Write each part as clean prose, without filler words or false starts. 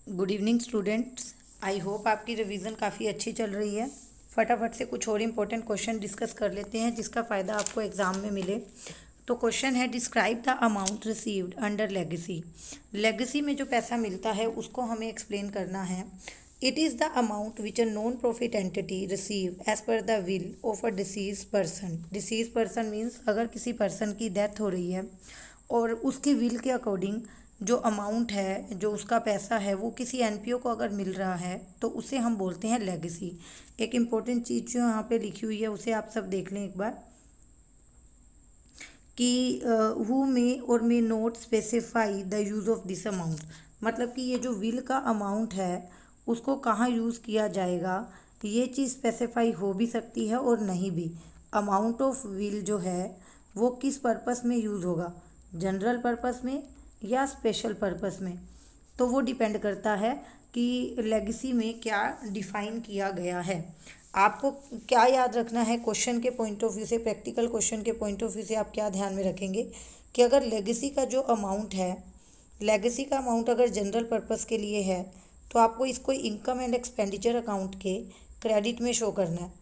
Good evening students. I hope आपकी revision काफ़ी अच्छी चल रही है। फटाफट से कुछ और इम्पोर्टेंट क्वेश्चन डिस्कस कर लेते हैं जिसका फ़ायदा आपको एग्ज़ाम में मिले। तो क्वेश्चन है, describe the amount received under legacy. Legacy में जो पैसा मिलता है उसको हमें एक्सप्लेन करना है। It is the amount which a non profit entity receive as per the will of a deceased person. Deceased person means अगर किसी पर्सन की डेथ हो रही है और उसकी विल के अकॉर्डिंग जो अमाउंट है, जो उसका पैसा है, वो किसी एनपीओ को अगर मिल रहा है तो उसे हम बोलते हैं लेगेसी। एक इम्पोर्टेंट चीज़ जो यहाँ पे लिखी हुई है उसे आप सब देख लें एक बार कि हु मे और may not specify the use of this amount. मतलब कि ये जो विल का अमाउंट है उसको कहाँ यूज़ किया जाएगा, ये चीज़ स्पेसिफाई हो भी सकती है और नहीं भी। अमाउंट ऑफ विल जो है वो किस पर्पस में यूज़ होगा, जनरल पर्पस में या स्पेशल पर्पस में, तो वो डिपेंड करता है कि लेगेसी में क्या डिफाइन किया गया है। आपको क्या याद रखना है क्वेश्चन के पॉइंट ऑफ व्यू से, प्रैक्टिकल क्वेश्चन के पॉइंट ऑफ व्यू से आप क्या ध्यान में रखेंगे कि अगर लेगेसी का जो अमाउंट है, लेगेसी का अमाउंट अगर जनरल पर्पस के लिए है तो आपको इसको इनकम एंड एक्सपेंडिचर अकाउंट के क्रेडिट में शो करना है।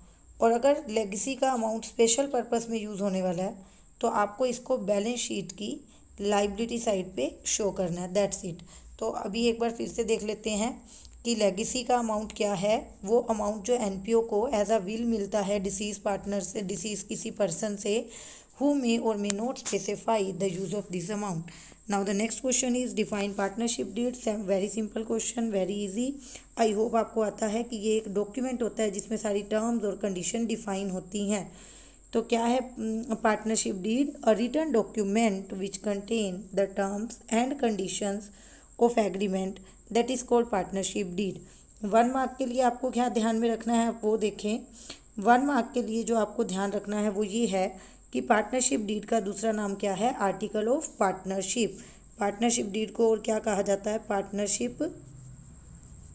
और अगर लेगेसी का अमाउंट स्पेशल पर्पस में यूज़ होने वाला है तो आपको इसको बैलेंस शीट की लाइबिलिटी साइड पे शो करना है। That's it. तो अभी एक बार फिर से देख लेते हैं कि लेगेसी का अमाउंट क्या है। वो अमाउंट जो एनपीओ को एज अ विल मिलता है डिसीज पार्टनर से, डिसीज किसी पर्सन से, हु मे और may not specify the use of this amount. Now the next question is define partnership deed. Very simple question, very easy. I hope आपको आता है कि ये एक डॉक्यूमेंट होता है जिसमें सारी टर्म्स और कंडीशन डिफाइन होती हैं। तो क्या है partnership deed? A written document which contain the terms and conditions of agreement that is called partnership deed. 1 mark के लिए आपको क्या ध्यान में रखना है आप वो देखें। 1 मार्क के लिए जो आपको ध्यान रखना है वो ये है कि पार्टनरशिप डीड का दूसरा नाम क्या है? Article of partnership. Partnership deed को और क्या कहा जाता है? पार्टनरशिप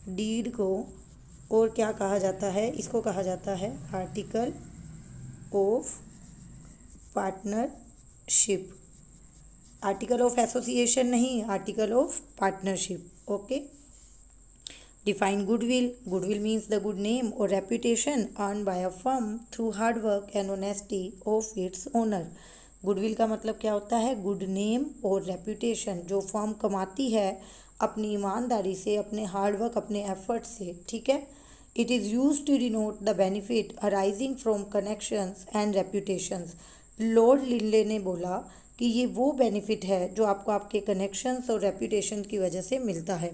डीड को और क्या कहा जाता है? इसको कहा जाता है article of partnership. Article of association नहीं, article of partnership. Okay. Define goodwill. Goodwill means the good name और reputation earn by a firm through hard work and honesty of its owner. Goodwill का मतलब क्या होता है? Good name और reputation जो firm कमाती है अपनी ईमानदारी से, अपने हार्डवर्क, अपने एफर्ट से। ठीक है। It is use to denote the benefit arising from connections and reputations. Lord Lindley ने बोला कि ये वो बेनिफिट है जो आपको आपके कनेक्शंस और रेपुटेशन की वजह से मिलता है।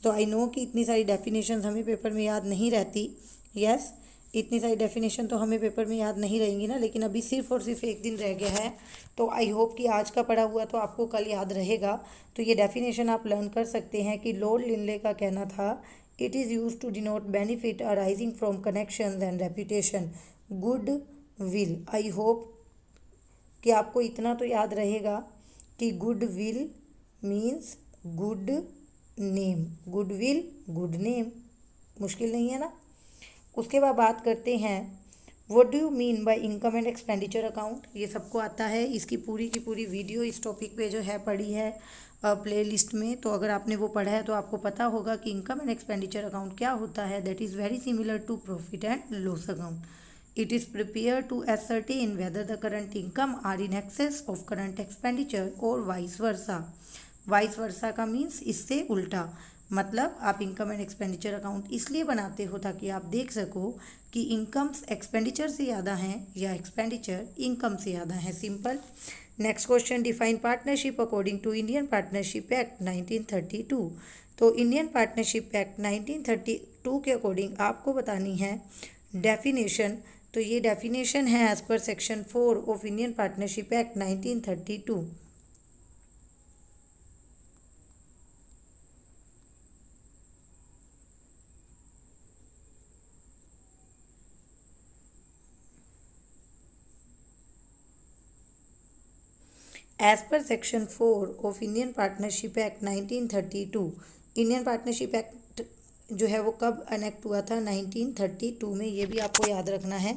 तो आई नो कि इतनी सारी डेफिनेशंस हमें पेपर में याद नहीं रहती। यस, इतनी सारी डेफिनेशन तो हमें पेपर में याद नहीं रहेंगी ना, लेकिन अभी सिर्फ और सिर्फ एक दिन रह गया है। तो आई होप कि आज का पढ़ा हुआ तो आपको कल याद रहेगा। तो ये डेफिनेशन आप लर्न कर सकते हैं कि लॉर्ड लिनले का कहना था, it is use to denote benefit arising from connection and reputation, good will. I hope कि आपको इतना तो याद रहेगा कि good will means good name. Good will, good name, मुश्किल नहीं है ना। उसके बाद बात करते हैं, what do you mean by income and expenditure account. ये सबको आता है, इसकी पूरी की पूरी वीडियो इस टॉपिक पे जो है पड़ी है प्ले लिस्ट में। तो अगर आपने वो पढ़ा है तो आपको पता होगा कि इनकम एंड एक्सपेंडिचर अकाउंट क्या होता है। That is very similar to profit and loss account. It is prepared to ascertain whether the current income are in excess of current expenditure or vice versa. Vice versa का means इससे उल्टा। मतलब आप income and expenditure account इसलिए बनाते हो ताकि आप देख सको कि इनकम्स एक्सपेंडिचर से ज़्यादा हैं या एक्सपेंडिचर इनकम से ज़्यादा हैं। Simple. Next question, define partnership according to Indian partnership act 1932। तो इंडियन पार्टनरशिप एक्ट 1932 के अकॉर्डिंग आपको बतानी है डेफिनेशन। तो ये डेफिनेशन है as per section 4 of Indian partnership act 1932। As per section 4 of Indian partnership act 1932। Indian partnership act जो है वो कब अनेक्ट हुआ था? 1932 में। ये भी आपको याद रखना है।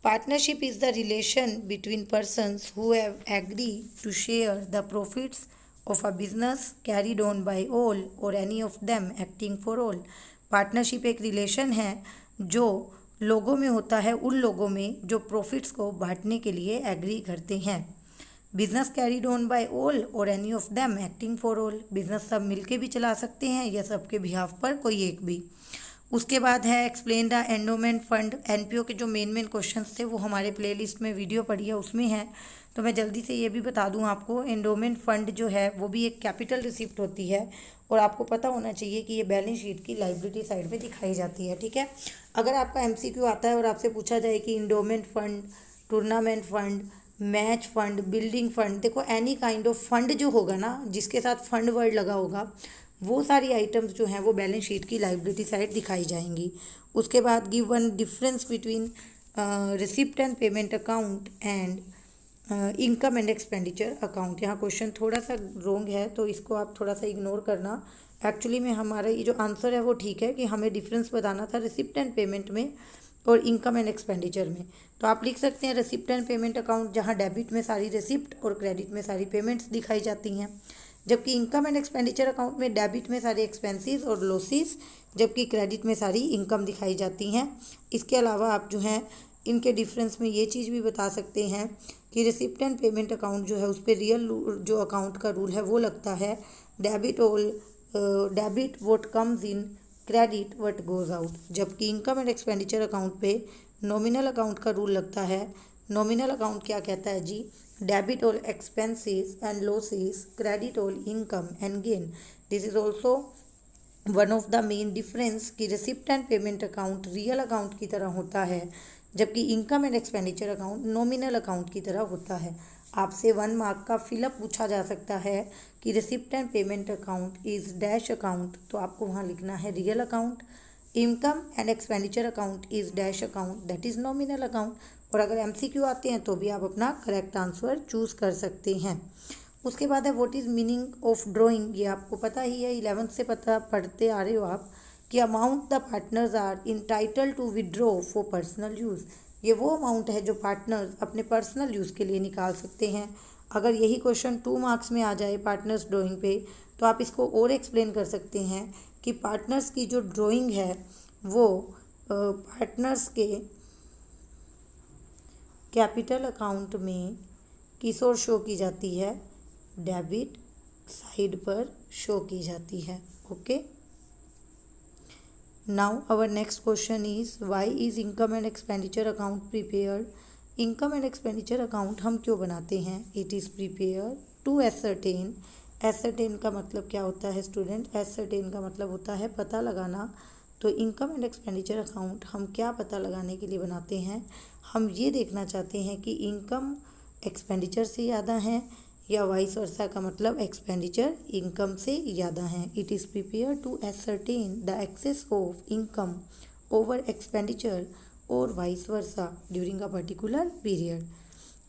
Partnership is the relation between persons who have agree to share the profits of a business carried on by all or any of them acting for all. Partnership एक रिलेशन है जो लोगों में होता है, उन लोगों में जो प्रॉफिट्स को बांटने के लिए एग्री करते हैं। Business carried on by all or any of them acting for all, business सब मिलके भी चला सकते हैं या सबके बिहाफ पर कोई एक भी। उसके बाद है explain the endowment fund. NPO के जो मेन क्वेश्चंस थे वो हमारे प्लेलिस्ट में वीडियो पड़ी है उसमें है, तो मैं जल्दी से ये भी बता दूं आपको। एंडोमेंट फंड जो है वो भी एक कैपिटल रिसिप्ट होती है और आपको पता होना चाहिए कि ये बैलेंस शीट की लाइबिलिटी साइड पे दिखाई जाती है, ठीक है। अगर आपका एमसीक्यू आता है और आपसे पूछा जाए कि endowment fund, tournament fund, match fund, building fund, देखो एनी काइंड ऑफ फंड जो होगा ना, जिसके साथ फंड वर्ड लगा होगा, वो सारी आइटम्स जो हैं वो बैलेंस शीट की लाइबिलिटी साइड दिखाई जाएंगी। उसके बाद give one difference between receipt and payment account and income and expenditure account. यहाँ क्वेश्चन थोड़ा सा रॉन्ग है तो इसको आप थोड़ा सा इग्नोर करना। एक्चुअली में हमारा ये जो आंसर है वो ठीक है कि हमें डिफरेंस बताना था रिसिप्ट एंड पेमेंट में और इनकम एंड एक्सपेंडिचर में। तो आप लिख सकते हैं रिसिप्ट एंड पेमेंट अकाउंट, जहाँ डेबिट में सारी रिसिप्ट और क्रेडिट में सारी पेमेंट्स दिखाई जाती हैं, जबकि इनकम एंड एक्सपेंडिचर अकाउंट में डेबिट में सारे एक्सपेंसेस और लॉसेस, जबकि क्रेडिट में सारी इनकम दिखाई जाती हैं। इसके अलावा आप जो हैं इनके डिफरेंस में ये चीज़ भी बता सकते हैं कि रिसिप्ट एंड पेमेंट अकाउंट जो है उस पर रियल जो अकाउंट का रूल है वो लगता है debit what comes in, credit what goes out, जबकि इनकम एंड एक्सपेंडिचर अकाउंट पे नॉमिनल अकाउंट का रूल लगता है। नॉमिनल अकाउंट क्या कहता है जी? Debit all expenses and losses, credit all income and gain. This is also one of the main difference कि receipt and payment account real account की तरह होता है, जबकि income and expenditure account nominal account की तरह होता है। आपसे 1 मार्क का फिलअप पूछा जा सकता है कि receipt and payment account is dash account, तो आपको वहाँ लिखना है real account. Income and expenditure account is dash account, that is nominal account. और अगर एमसीक्यू आते हैं तो भी आप अपना करेक्ट आंसर चूज कर सकते हैं। उसके बाद है what is meaning of drawing. ये आपको पता ही है, 11th से पता पढ़ते आ रहे हो आप कि amount the partners are entitle to withdraw for personal use. ये वो अमाउंट है जो पार्टनर्स अपने पर्सनल यूज़ के लिए निकाल सकते हैं। अगर यही क्वेश्चन 2 मार्क्स में आ जाए पार्टनर्स ड्राइंग पे, तो आप इसको और एक्सप्लेन कर सकते हैं कि पार्टनर्स की जो ड्राइंग है वो पार्टनर्स के कैपिटल अकाउंट में किस ओर शो की जाती है? डेबिट साइड पर शो की जाती है। Okay, now our next question is why is income and expenditure account prepared. Income and expenditure account हम क्यों बनाते हैं? It is prepared to ascertain. Ascertain का मतलब क्या होता है स्टूडेंट? एसरटेन का मतलब होता है पता लगाना। तो इनकम एंड एक्सपेंडिचर अकाउंट हम क्या पता लगाने के लिए बनाते हैं? हम ये देखना चाहते हैं कि इनकम एक्सपेंडिचर से ज़्यादा है या वाइस वर्सा का मतलब एक्सपेंडिचर इनकम से ज़्यादा है। It is prepare to ascertain the excess of income over expenditure और vice versa during a particular period.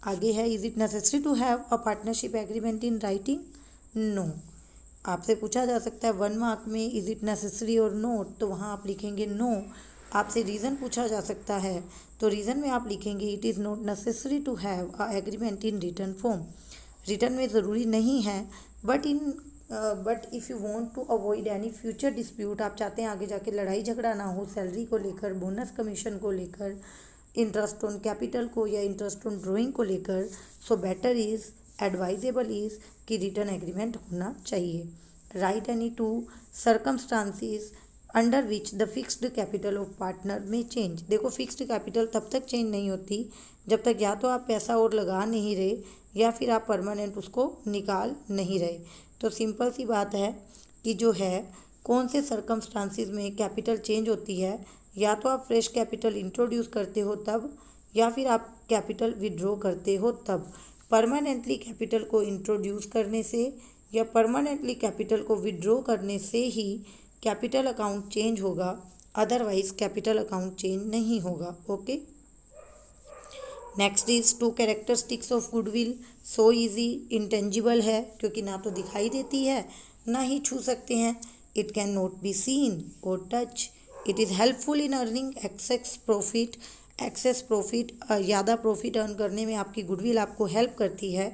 आगे है is it necessary to have a partnership agreement in writing? No. आपसे पूछा जा सकता है 1 मार्क में इज इट नेसेसरी और नोट, तो वहाँ आप लिखेंगे नो। आपसे रीज़न पूछा जा सकता है तो रीज़न में आप लिखेंगे it is not necessary to have a agreement in written form. Return में ज़रूरी नहीं है, but if you want to avoid any future dispute, आप चाहते हैं आगे जाके लड़ाई झगड़ा ना हो सैलरी को लेकर, बोनस कमीशन को लेकर, इंटरेस्ट ऑन कैपिटल को या इंटरेस्ट ऑन ड्राइंग को लेकर, so better is advisable is कि रिटर्न एग्रीमेंट होना चाहिए। Right any 2 circumstances under which the fixed capital of partner में चेंज। देखो फिक्स्ड कैपिटल तब तक चेंज नहीं होती जब तक या तो आप पैसा और लगा नहीं रहे या फिर आप परमानेंट उसको निकाल नहीं रहे। तो सिंपल सी बात है कि जो है कौन से सर्कमस्टांसिस में कैपिटल चेंज होती है, या तो आप फ्रेश कैपिटल इंट्रोड्यूस करते हो तब, या फिर आप कैपिटल विड्रॉ करते हो तब। परमानेंटली कैपिटल को इंट्रोड्यूस करने से या परमानेंटली कैपिटल को विड्रॉ करने से ही कैपिटल अकाउंट चेंज होगा, अदरवाइज कैपिटल अकाउंट चेंज नहीं होगा। Okay, next is 2 characteristics of goodwill. So easy, intangible है क्योंकि ना तो दिखाई देती है ना ही छू सकते हैं। It can not be seen और touch. It is helpful in earning excess profit. Excess profit, ज़्यादा प्रॉफिट अर्न करने में आपकी गुडविल आपको हेल्प करती है।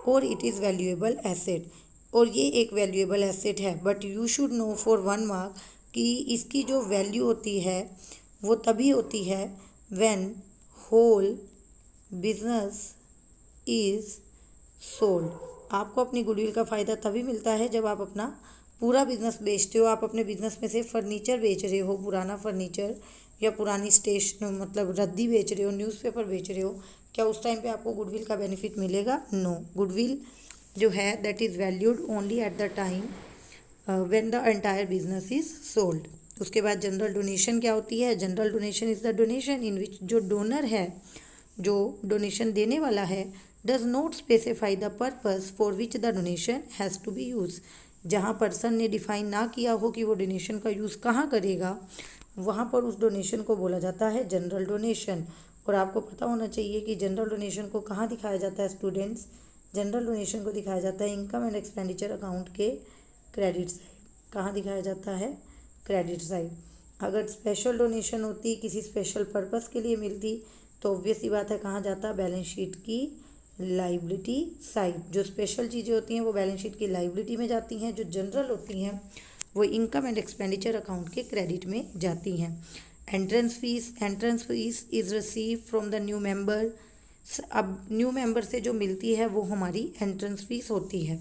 और इट इज़ वैल्यूएबल एसेट। और ये एक वैल्यूएबल एसेट है, but you should know for 1 mark कि इसकी जो वैल्यू होती है वो तभी होती है when whole business is sold. आपको अपनी गुडविल का फ़ायदा तभी मिलता है जब आप अपना पूरा बिजनेस बेचते हो। आप अपने बिजनेस में से फर्नीचर बेच रहे हो, पुराना फर्नीचर या पुरानी स्टेशन मतलब रद्दी बेच रहे हो, न्यूज़पेपर बेच रहे हो, क्या उस टाइम पे आपको गुडविल का बेनिफिट मिलेगा? नो। गुडविल जो है that is valued only at the time when the entire business is sold. उसके बाद जनरल डोनेशन क्या होती है? General donation is the donation in which जो डोनर है, जो डोनेशन देने वाला है, does not specify the purpose for which the donation has to be use. जहाँ पर्सन ने डिफाइन ना किया हो कि वो डोनेशन का यूज़ कहाँ करेगा, वहाँ पर उस डोनेशन को बोला जाता है जनरल डोनेशन। और आपको पता होना चाहिए कि जनरल डोनेशन को कहाँ दिखाया जाता है स्टूडेंट्स? जनरल डोनेशन को दिखाया जाता है इनकम एंड एक्सपेंडिचर अकाउंट के क्रेडिट साइड। कहाँ दिखाया जाता है? Credit side. अगर स्पेशल डोनेशन होती, किसी स्पेशल पर्पस के लिए मिलती, तो ऑब्वियस ही बात है कहाँ जाता? बैलेंस शीट की लाइबिलिटी साइड। जो स्पेशल चीज़ें होती हैं वो बैलेंस शीट की लाइबिलिटी में जाती हैं, जो जनरल होती हैं वो इनकम एंड एक्सपेंडिचर अकाउंट के क्रेडिट में जाती हैं। Entrance fees is receive from the new member. अब न्यू मेंबर से जो मिलती है वो हमारी एंट्रेंस फीस होती है।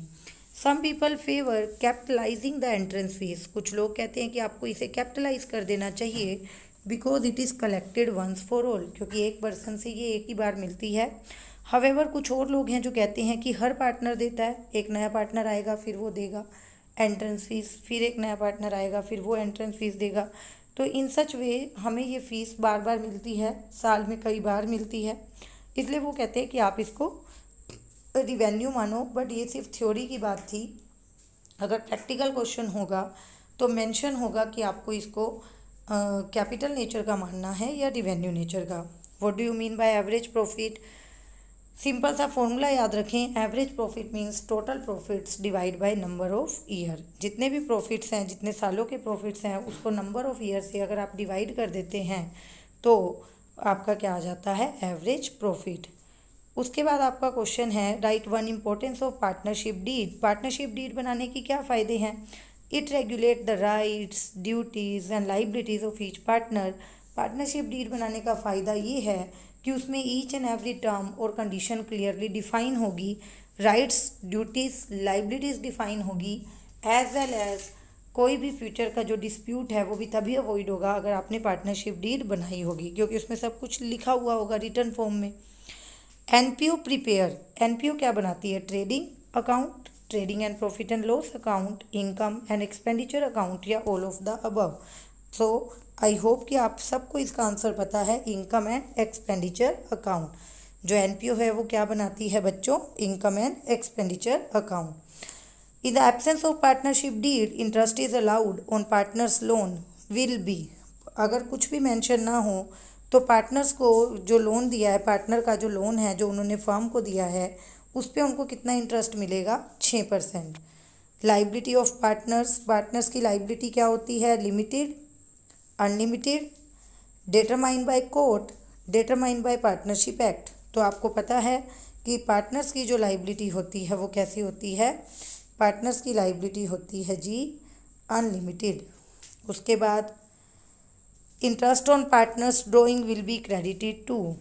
Some people favour capitalising the entrance fees. कुछ लोग कहते हैं कि आपको इसे कैपिटलाइज कर देना चाहिए because it is collected once for all, क्योंकि एक पर्सन से ये एक ही बार मिलती है। हावेवर कुछ और लोग हैं जो कहते हैं कि हर पार्टनर देता है, एक नया पार्टनर आएगा फिर वो देगा एंट्रेंस फीस, फिर एक नया पार्टनर आएगा फिर वो एंट्रेंस फीस देगा। तो इन सच वे हमें ये फ़ीस बार बार मिलती है, साल में कई बार मिलती है, इसलिए वो कहते हैं कि आप इसको रिवेन्यू मानो। बट ये सिर्फ थ्योरी की बात थी। अगर प्रैक्टिकल क्वेश्चन होगा तो मेंशन होगा कि आपको इसको कैपिटल नेचर का मानना है या रिवेन्यू नेचर का। What do you mean by average profit? Simple सा फॉर्मूला याद रखें, average profit means total profits divide by number of year. जितने भी प्रॉफिट्स हैं, जितने सालों के प्रॉफिट्स हैं, उसको नंबर ऑफ ईयर से अगर आप डिवाइड कर देते हैं तो आपका क्या आ जाता है? Average profit. उसके बाद आपका क्वेश्चन है write one importance of partnership deed. Partnership deed बनाने की क्या फ़ायदे हैं? It regulate the rights, duties and liabilities of each partner. Partnership deed बनाने का फ़ायदा ये है कि उसमें ईच एंड एवरी टर्म और कंडीशन क्लियरली डिफाइन होगी, राइट्स, ड्यूटीज़, लाइबिलिटीज़ डिफाइन होगी, एज वेल एज कोई भी फ्यूचर का जो डिस्प्यूट है वो भी तभी अवॉइड होगा अगर आपने पार्टनरशिप डीड बनाई होगी, क्योंकि उसमें सब कुछ लिखा हुआ होगा रिटर्न फॉर्म में। NPO prepare. एनपीओ क्या बनाती है? Trading account, trading and profit and loss account, income and expenditure account या all of the above. So I hope कि आप सबको इसका आंसर पता है, इनकम एंड एक्सपेंडिचर अकाउंट। जो एनपीओ है वो क्या बनाती है बच्चों? Income and expenditure account. In the absence of partnership deed interest is allowed on partners loan will B. अगर कुछ भी मेंशन ना हो तो पार्टनर्स को जो लोन दिया है, पार्टनर का जो लोन है जो उन्होंने फर्म को दिया है, उस पर उनको कितना इंटरेस्ट मिलेगा? 6%। Liability of partners. पार्टनर्स की लाइबिलिटी क्या होती है? Limited, unlimited, determined by court, determined by partnership act. तो आपको पता है कि पार्टनर्स की जो लाइबिलिटी होती है वो कैसी होती है? पार्टनर्स की लाइबिलिटी होती है जी अनलिमिटेड। उसके बाद interest on partners drawing will be credited to.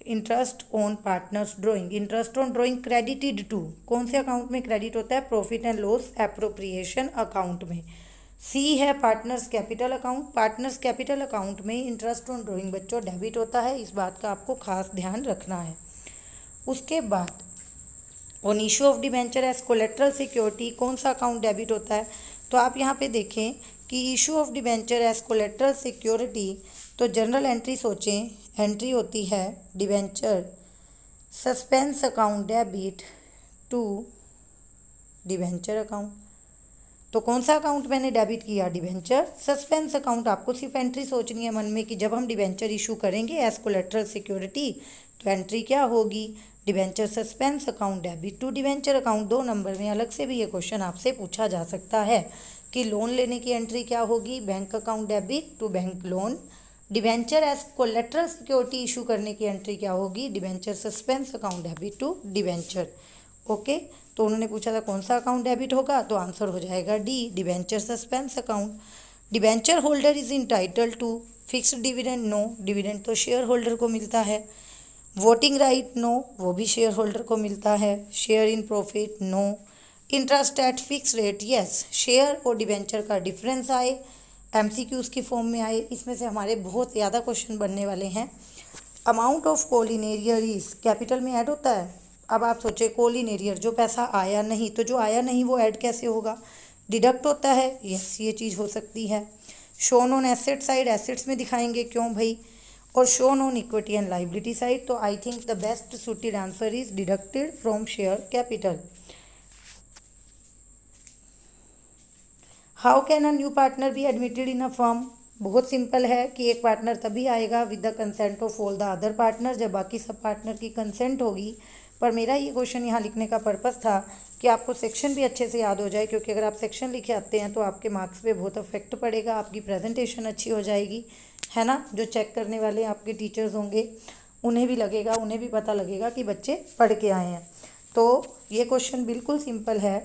Interest on partners drawing, interest on drawing credited to कौन से अकाउंट में क्रेडिट होता है? Profit and loss appropriation account में। सी है partners capital account. Partners capital account में interest on drawing बच्चों debit होता है, इस बात का आपको खास ध्यान रखना है। उसके बाद on issue of debenture as collateral security कौन सा अकाउंट डेबिट होता है? तो आप यहाँ पे देखें कि issue of debenture as collateral security, तो जनरल एंट्री सोचें, एंट्री होती है debenture suspense account debit to debenture account. तो कौन सा अकाउंट मैंने डेबिट किया? Debenture suspense account. आपको सिर्फ एंट्री सोचनी है मन में कि जब हम डिबेंचर इशू करेंगे एज कोलेट्रल सिक्योरिटी तो एंट्री क्या होगी? Debenture suspense account debit to debenture account. 2 number में अलग से भी ये क्वेश्चन आपसे पूछा जा सकता है कि लोन लेने की एंट्री क्या होगी? Bank account debit to bank loan. Debenture as collateral security issue करने की एंट्री क्या होगी? Debenture suspense account debit to debenture. Okay, तो उन्होंने पूछा था कौन सा अकाउंट डेबिट होगा, तो आंसर हो जाएगा D, debenture suspense account. Debenture holder is entitle to fixed dividend, no, dividend तो शेयर होल्डर को मिलता है। वोटिंग राइट, नो, वो भी शेयर होल्डर को मिलता है। Share in profit, no. Interest at fix rate, yes. Share और डिबेंचर का डिफरेंस आए, एमसीक्यूज की फॉर्म में आए, इसमें से हमारे बहुत ज़्यादा क्वेश्चन बनने वाले हैं। Amount of call in arrear is, capital में ऐड होता है। अब आप सोचे कॉल इन एरियर, जो पैसा आया नहीं, तो जो आया नहीं वो ऐड कैसे होगा, डिडक्ट होता है, यस, ये चीज़ हो सकती है। Shown on asset side, assets में दिखाएंगे, क्यों भाई, और shown on equity and liability side. तो I think the best suited answer is deducted from share capital. How can a new partner be admitted in a firm, बहुत simple है कि एक पार्टनर तभी आएगा with the consent of all the other partner, जब बाकी sub partner की consent होगी। पर मेरा ये क्वेश्चन यहाँ लिखने का पर्पस था कि आपको सेक्शन भी अच्छे से याद हो जाए, क्योंकि अगर आप सेक्शन लिखे आते हैं तो आपके मार्क्स पे बहुत अफेक्ट पड़ेगा, आपकी प्रेजेंटेशन अच्छी हो जाएगी, है ना। जो चेक करने वाले आपके टीचर्स होंगे उन्हें भी लगेगा, उन्हें भी पता लगेगा कि बच्चे पढ़ के आए हैं। तो ये क्वेश्चन बिल्कुल सिंपल है।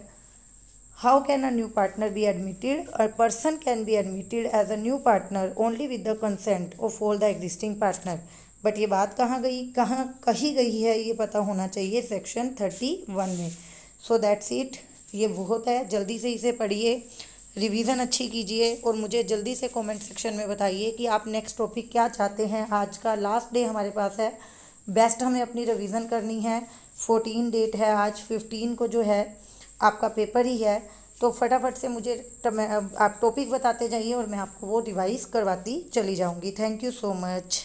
How can a new partner be admitted, a person can be admitted as a new partner only with the consent of all the existing partner. But ये बात कहाँ गई, कहाँ कही गई है, ये पता होना चाहिए सेक्शन 31 में। सो दैट्स इट, ये बहुत है, जल्दी से इसे पढ़िए, रिवीजन अच्छी कीजिए, और मुझे जल्दी से कमेंट सेक्शन में बताइए कि आप नेक्स्ट टॉपिक क्या चाहते हैं। आज का लास्ट डे हमारे पास है, बेस्ट हमें अपनी रिवीजन करनी है। 14 डेट है आज, 15 को जो है आपका पेपर ही है, तो फटाफट से मुझे आप टॉपिक बताते जाइए और मैं आपको वो रिवाइज करवाती चली जाऊँगी। Thank you so much.